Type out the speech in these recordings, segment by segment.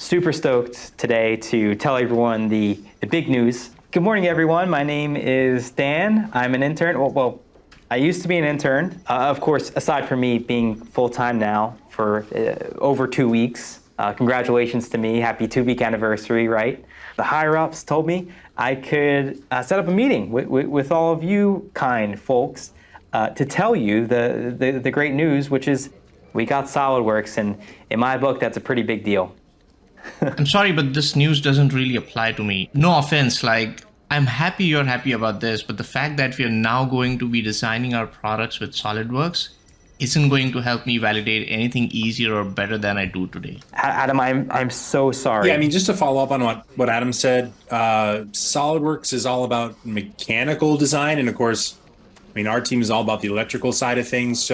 super stoked today to tell everyone the big news. Good morning, everyone. My name is Dan. I'm an intern. Well, I used to be an intern. Of course, aside from me being full-time now for over 2 weeks. Congratulations to me. Happy 2-week anniversary, right? The higher-ups told me I could set up a meeting with all of you kind folks to tell you the great news, which is we got SOLIDWORKS, and in my book, that's a pretty big deal. I'm sorry, but this news doesn't really apply to me. No offense, I'm happy you're happy about this, but the fact that we are now going to be designing our products with SOLIDWORKS isn't going to help me validate anything easier or better than I do today. Adam, I'm so sorry. Yeah, I mean, just to follow up on what Adam said, SOLIDWORKS is all about mechanical design, and of course, I mean, our team is all about the electrical side of things.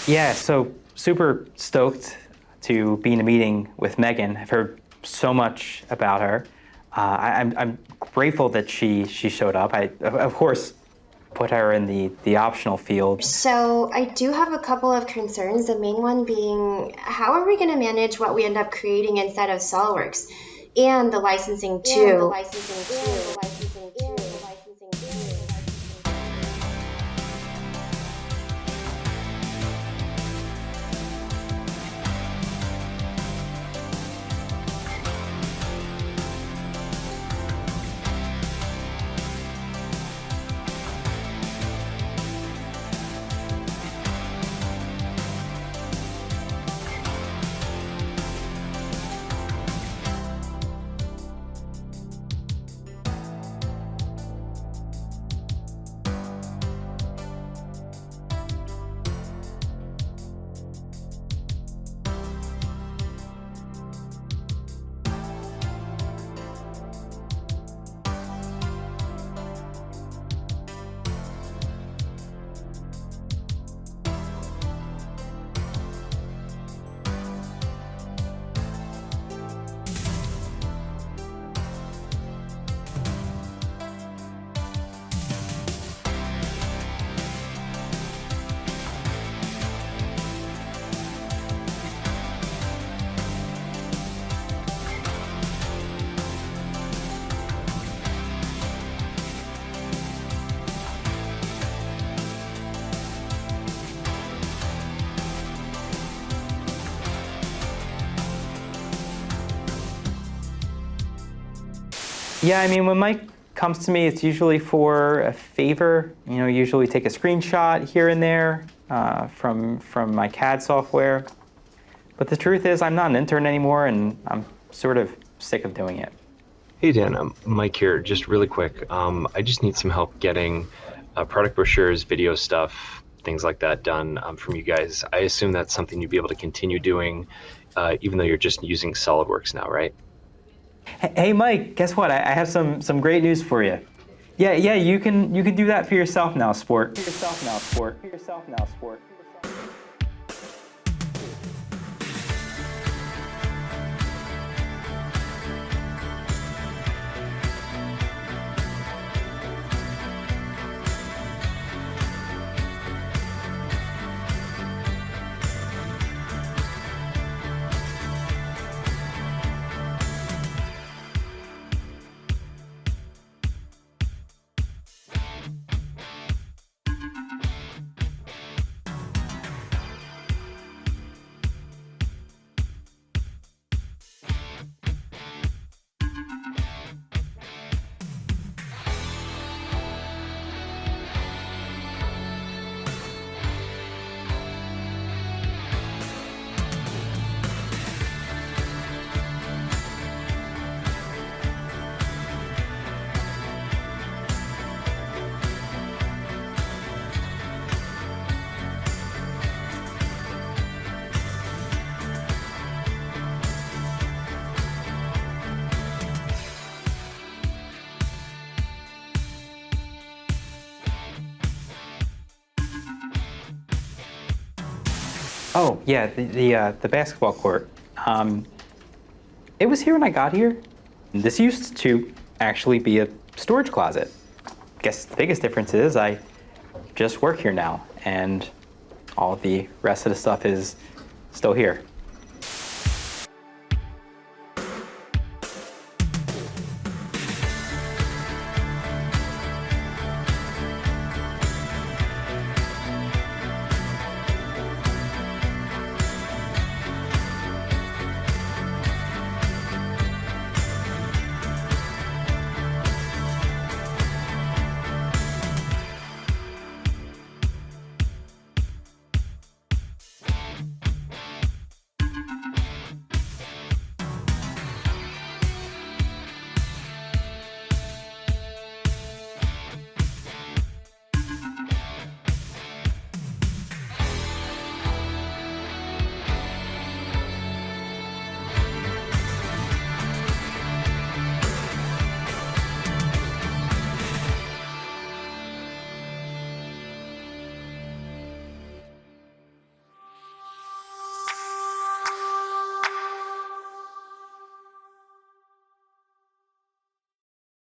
Yeah, so super stoked to be in a meeting with Megan. I've heard so much about her. I'm grateful that she showed up. I, of course, put her in the optional field. So I do have a couple of concerns, the main one being, how are we going to manage what we end up creating inside of SOLIDWORKS and the licensing too? Yeah, I mean, when Mike comes to me, it's usually for a favor. You know, usually take a screenshot here and there from my CAD software. But the truth is, I'm not an intern anymore, and I'm sort of sick of doing it. Hey Dan, Mike here. Just really quick, I just need some help getting product brochures, video stuff, things like that done from you guys. I assume that's something you'd be able to continue doing, even though you're just using SolidWorks now, right? Hey Mike, guess what? I have some great news for you. Yeah, you can do that for yourself now, sport. For yourself now, sport. For yourself now, sport. Oh yeah, the basketball court. It was here when I got here. This used to actually be a storage closet. Guess the biggest difference is I just work here now, and all the rest of the stuff is still here.